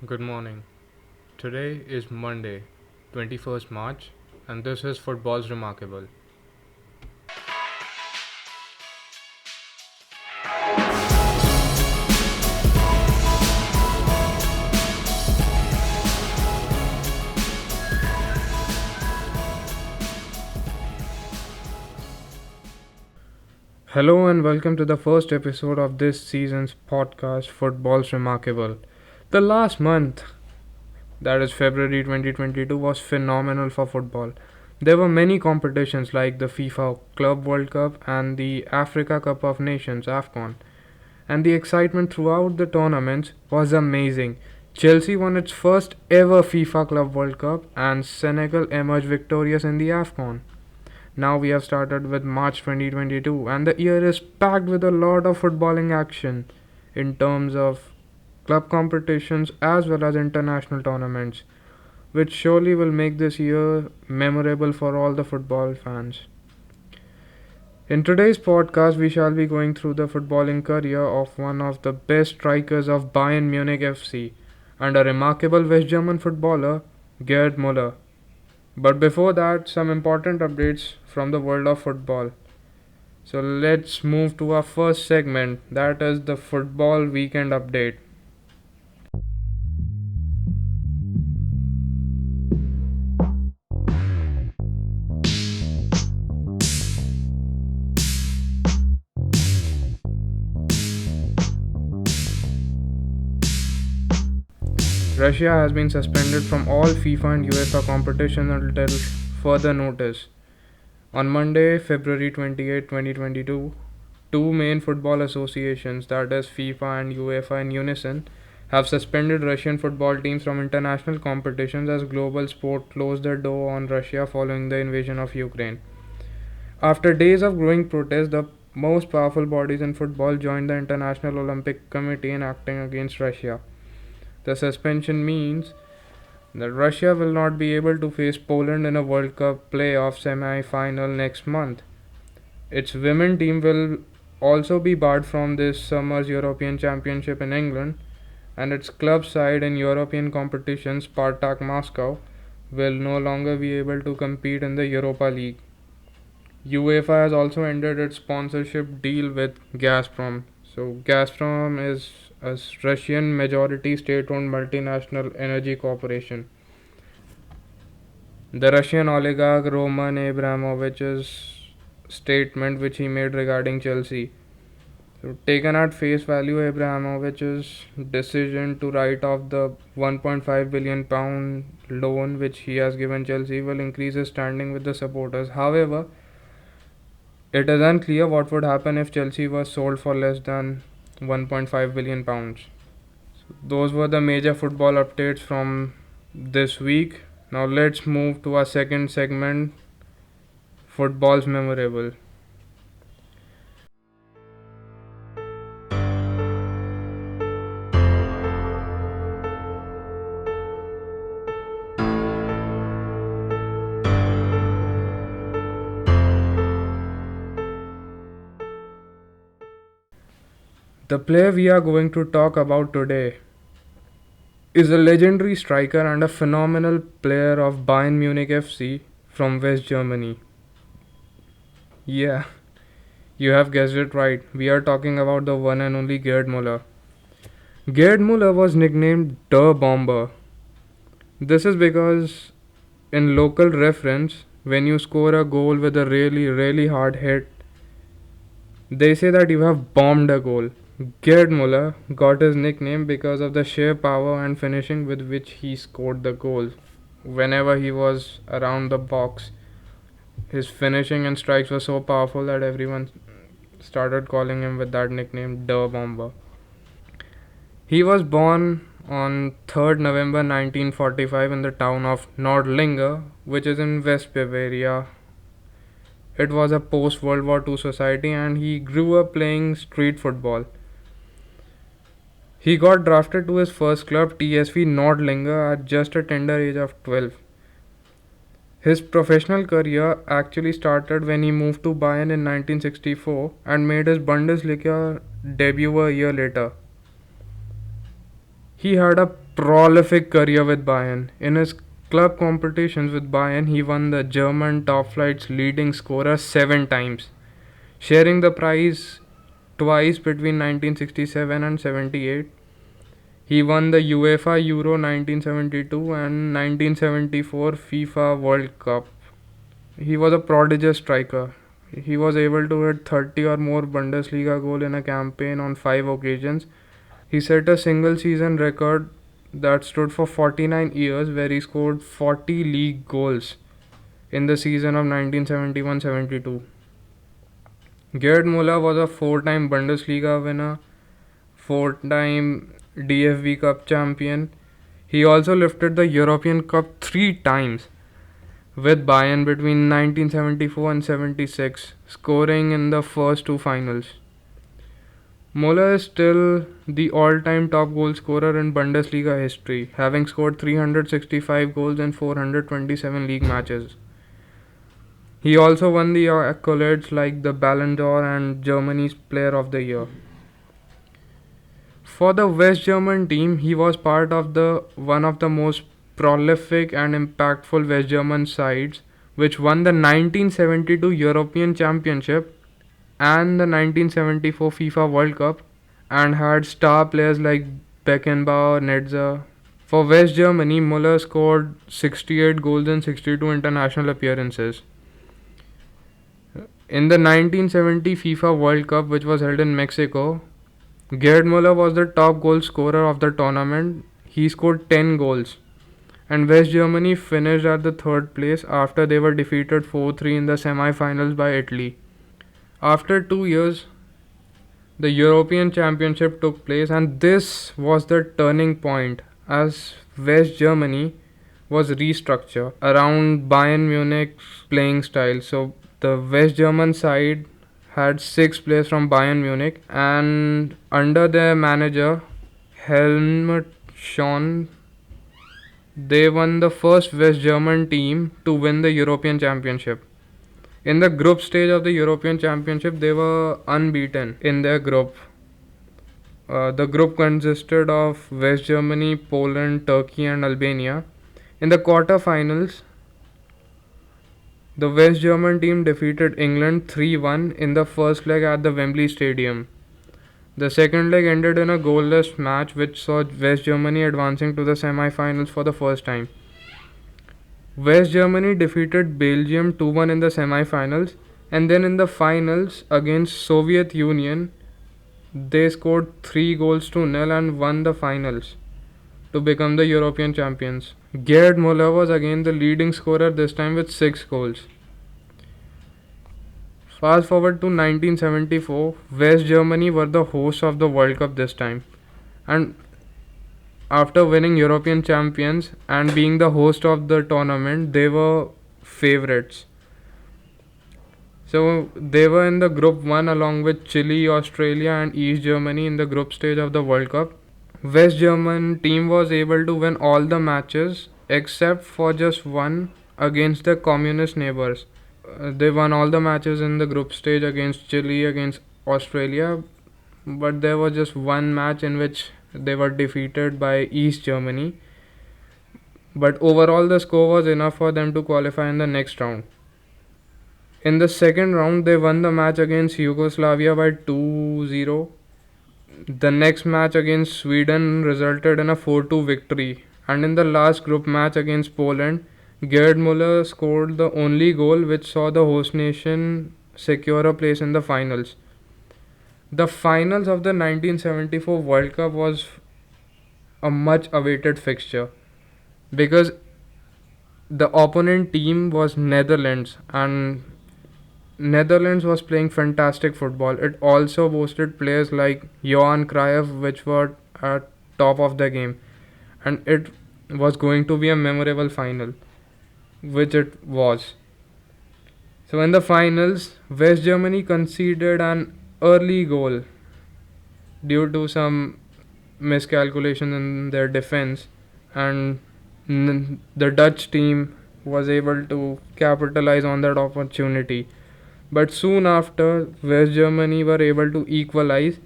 Good morning. Today is Monday, 21st March, and this is Football's Remarkable. Hello, and welcome to the first episode of this season's podcast, Football's Remarkable. The last month, that is February 2022, was phenomenal for football. There were many competitions like the FIFA Club World Cup and the Africa Cup of Nations AFCON, and the excitement throughout the tournaments was amazing. Chelsea won its first ever FIFA Club World Cup and Senegal emerged victorious in the AFCON. Now we have started with March 2022 and the year is packed with a lot of footballing action in terms of club competitions as well as international tournaments, which surely will make this year memorable for all the football fans. In today's podcast, we shall be going through the footballing career of one of the best strikers of Bayern Munich FC and a remarkable West German footballer, Gerd Muller. But before that, some important updates from the world of football. So let's move to our first segment, that is the football weekend update. Russia has been suspended from all FIFA and UEFA competitions until further notice. On Monday, February 28, 2022, two main football associations, that is FIFA and UEFA in unison, have suspended Russian football teams from international competitions as global sport closed their door on Russia following the invasion of Ukraine. After days of growing protests, the most powerful bodies in football joined the International Olympic Committee in acting against Russia. The suspension means that Russia will not be able to face Poland in a World Cup playoff semi-final next month. Its women team will also be barred from this summer's European Championship in England, and its club side in European competitions, Spartak Moscow, will no longer be able to compete in the Europa League. UEFA has also ended its sponsorship deal with Gazprom. So, Gazprom is a Russian majority state owned multinational energy corporation. The Russian oligarch Roman Abramovich's statement, which he made regarding Chelsea. So, taken at face value, Abramovich's decision to write off the £1.5 billion loan which he has given Chelsea will increase his standing with the supporters. However, it is unclear what would happen if Chelsea was sold for less than £1.5 billion. Those were the major football updates from this week. Now let's move to our second segment, Football's Memorable. The player we are going to talk about today is a legendary striker and a phenomenal player of Bayern Munich FC from West Germany. Yeah, you have guessed it right. We are talking about the one and only Gerd Muller. Gerd Muller was nicknamed Der Bomber. This is because, in local reference, when you score a goal with a really hard hit, they say that you have bombed a goal. Gerd Muller got his nickname because of the sheer power and finishing with which he scored the goal. Whenever he was around the box, his finishing and strikes were so powerful that everyone started calling him with that nickname, Der Bomber. He was born on 3rd November 1945 in the town of Nordlinger, which is in West Bavaria. It was a post World War II society and he grew up playing street football. He got drafted to his first club, TSV Nordlinger, at just a tender age of 12. His professional career actually started when he moved to Bayern in 1964 and made his Bundesliga debut a year later. He had a prolific career with Bayern. In his club competitions with Bayern, he won the German top flight's leading scorer 7 times, sharing the prize twice between 1967 and 78. He won the UEFA Euro 1972 and 1974 FIFA World Cup. He was a prodigious striker. He was able to hit 30 or more Bundesliga goals in a campaign on 5 occasions. He set a single season record that stood for 49 years, where he scored 40 league goals in the season of 1971-72. Gerd Muller was a 4-time Bundesliga winner, 4-time DFB Cup champion. He also lifted the European Cup 3 times with Bayern between 1974 and 76, scoring in the first 2 finals. Muller is still the all-time top goal scorer in Bundesliga history, having scored 365 goals in 427 league matches. He also won the accolades like the Ballon d'Or and Germany's Player of the Year. For the West German team, he was part of one of the most prolific and impactful West German sides, which won the 1972 European Championship and the 1974 FIFA World Cup, and had star players like Beckenbauer, Netzer. For West Germany, Muller scored 68 goals in 62 international appearances. In the 1970 FIFA World Cup, which was held in Mexico, Gerd Muller was the top goal scorer of the tournament. He scored 10 goals, and West Germany finished at the third place after they were defeated 4-3 in the semi-finals by Italy. After 2 years, the European Championship took place, and this was the turning point as West Germany was restructured around Bayern Munich's playing style. So the West German side had 6 players from Bayern Munich, and under their manager Helmut Schön, they won the first West German team to win the European Championship. In the group stage of the European Championship, they were unbeaten in their group. The group consisted of West Germany, Poland, Turkey, and Albania. In the quarterfinals, the West German team defeated England 3-1 in the first leg at the Wembley Stadium. The second leg ended in a goalless match, which saw West Germany advancing to the semi-finals for the first time. West Germany defeated Belgium 2-1 in the semi-finals, and then in the finals against Soviet Union, they scored 3 goals to nil and won the finals to become the European champions. Gerd Muller was again the leading scorer, this time with 6 goals. Fast forward to 1974, West Germany were the hosts of the World Cup this time, and after winning European champions and being the host of the tournament, they were favorites. So they were in the group 1 along with Chile, Australia and East Germany in the group stage of the World Cup. West German team was able to win all the matches except for just one against their communist neighbors. They won all the matches in the group stage against Chile, against Australia, but there was just one match in which they were defeated by East Germany. But overall the score was enough for them to qualify in the next round. In the second round, they won the match against Yugoslavia by 2-0. The next match against Sweden resulted in a 4-2 victory, and in the last group match against Poland, Gerd Muller scored the only goal which saw the host nation secure a place in the finals. The finals of the 1974 World Cup was a much awaited fixture because the opponent team was Netherlands, and Netherlands was playing fantastic football. It also boasted players like Johan Cruyff, which were at top of the game, and it was going to be a memorable final, which it was. So in the finals, West Germany conceded an early goal due to some miscalculation in their defense, and the Dutch team was able to capitalize on that opportunity. But soon after, West Germany were able to equalize,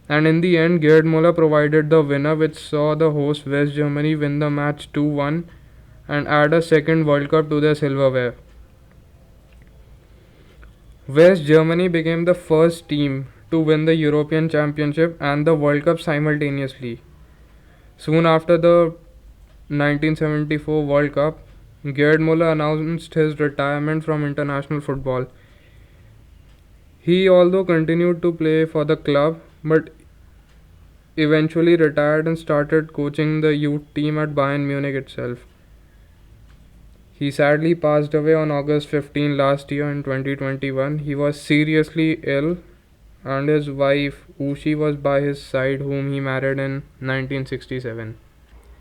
And in the end, Gerd Muller provided the winner, which saw the host West Germany win the match 2-1 and add a second World Cup to their silverware. West Germany became the first team to win the European Championship and the World Cup simultaneously. Soon after the 1974 World Cup, Gerd Muller announced his retirement from international football. He although continued to play for the club but eventually retired and started coaching the youth team at Bayern Munich itself. He sadly passed away on August 15 last year in 2021. He was seriously ill and his wife Ushi was by his side, whom he married in 1967.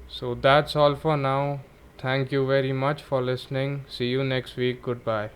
So that's all for now. Thank you very much for listening. See you next week. Goodbye.